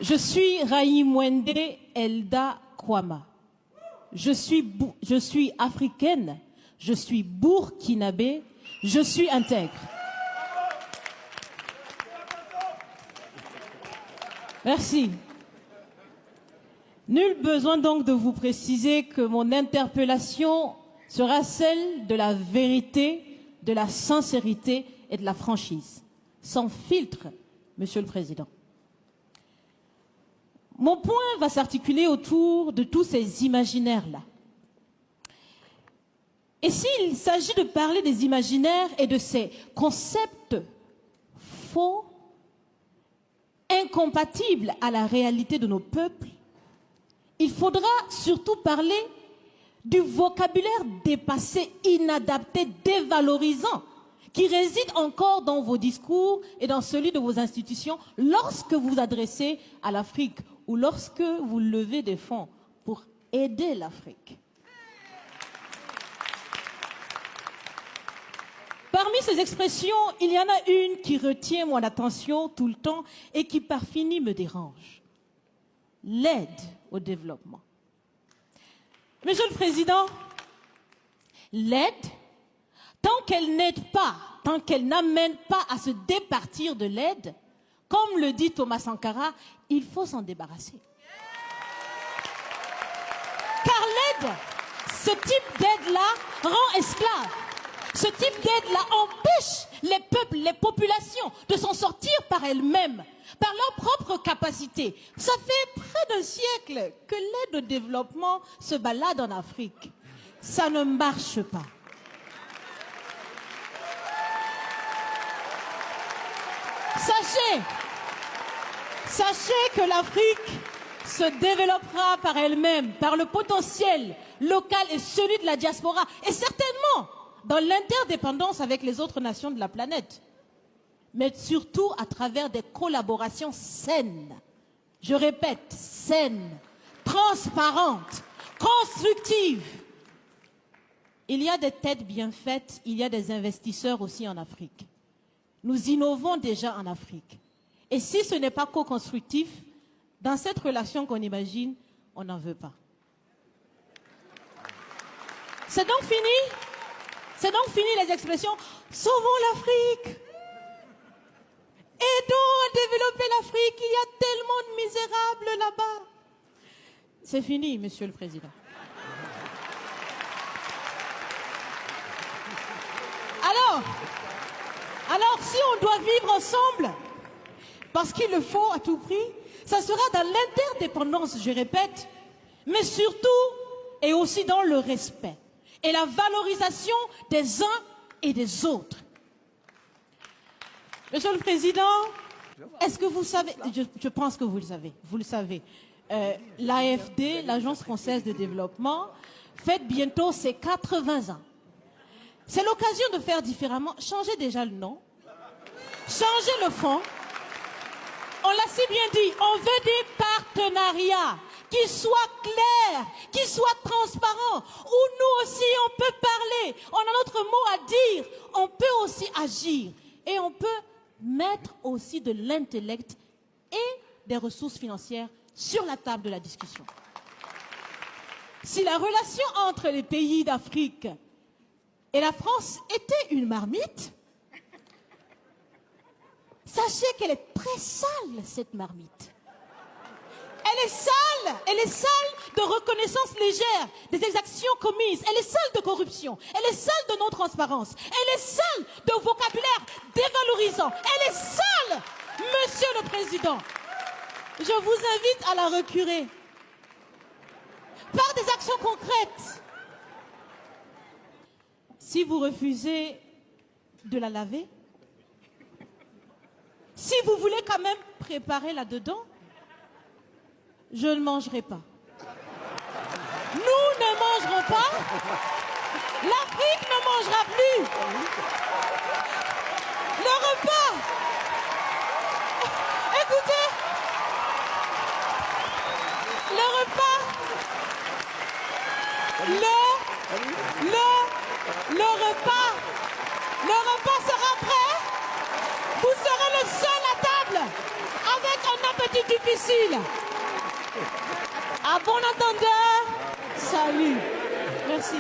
Je suis Rahim Wende Elda Kwama. Je suis africaine, je suis burkinabé, je suis intègre. Merci. Nul besoin donc de vous préciser que mon interpellation sera celle de la vérité, de la sincérité et de la franchise. Sans filtre, Monsieur le Président. Mon point va s'articuler autour de tous ces imaginaires-là. Et s'il s'agit de parler des imaginaires et de ces concepts faux, incompatibles à la réalité de nos peuples, il faudra surtout parler du vocabulaire dépassé, inadapté, dévalorisant, qui réside encore dans vos discours et dans celui de vos institutions lorsque vous vous adressez à l'Afrique ou lorsque vous levez des fonds pour aider l'Afrique. Parmi ces expressions, il y en a une qui retient mon attention tout le temps et qui par fini me dérange. L'aide au développement. Monsieur le Président, l'aide, tant qu'elle n'aide pas, tant qu'elle n'amène pas à se départir de l'aide, comme le dit Thomas Sankara, il faut s'en débarrasser. Car l'aide, ce type d'aide-là rend esclave. Ce type d'aide-là empêche les peuples, les populations de s'en sortir par elles-mêmes, par leur propre capacité. Ça fait près d'un siècle que l'aide au développement se balade en Afrique. Ça ne marche pas. Sachez que l'Afrique se développera par elle-même, par le potentiel local et celui de la diaspora, et certainement dans l'interdépendance avec les autres nations de la planète, mais surtout à travers des collaborations saines. Je répète, saines, transparentes, constructives. Il y a des têtes bien faites, il y a des investisseurs aussi en Afrique. Nous innovons déjà en Afrique. Et si ce n'est pas co-constructif, dans cette relation qu'on imagine, on n'en veut pas. C'est donc fini? C'est donc fini les expressions « Sauvons l'Afrique !» Aidons à développer l'Afrique, il y a tellement de misérables là-bas. C'est fini, Monsieur le Président. Alors, si on doit vivre ensemble, parce qu'il le faut à tout prix, ça sera dans l'interdépendance, je répète, mais surtout et aussi dans le respect et la valorisation des uns et des autres. Monsieur le Président, est-ce que vous savez, je pense que vous le savez, l'AFD, l'Agence française de développement, fête bientôt ses 80 ans. C'est l'occasion de faire différemment. Changez déjà le nom, changez le fond. On l'a si bien dit, on veut des partenariats qui soient clairs, qui soient transparents, où nous aussi on peut parler, on a notre mot à dire, on peut aussi agir et on peut mettre aussi de l'intellect et des ressources financières sur la table de la discussion. Si la relation entre les pays d'Afrique et la France était une marmite, sachez qu'elle est très sale, cette marmite. Elle est sale de reconnaissance légère des exactions commises, elle est sale de corruption, elle est sale de non-transparence, elle est sale de vocabulaire dévalorisant, elle est sale, Monsieur le Président. Je vous invite à la recurer par des actions concrètes. Si vous refusez de la laver, si vous voulez quand même préparer là-dedans, je ne mangerai pas. Nous ne mangerons pas. L'Afrique ne mangera plus. Le repas. Écoutez. Le repas. Le repas sera prêt. Vous serez le seul à table avec un appétit partie difficile. À bon entendeur, salut. Merci.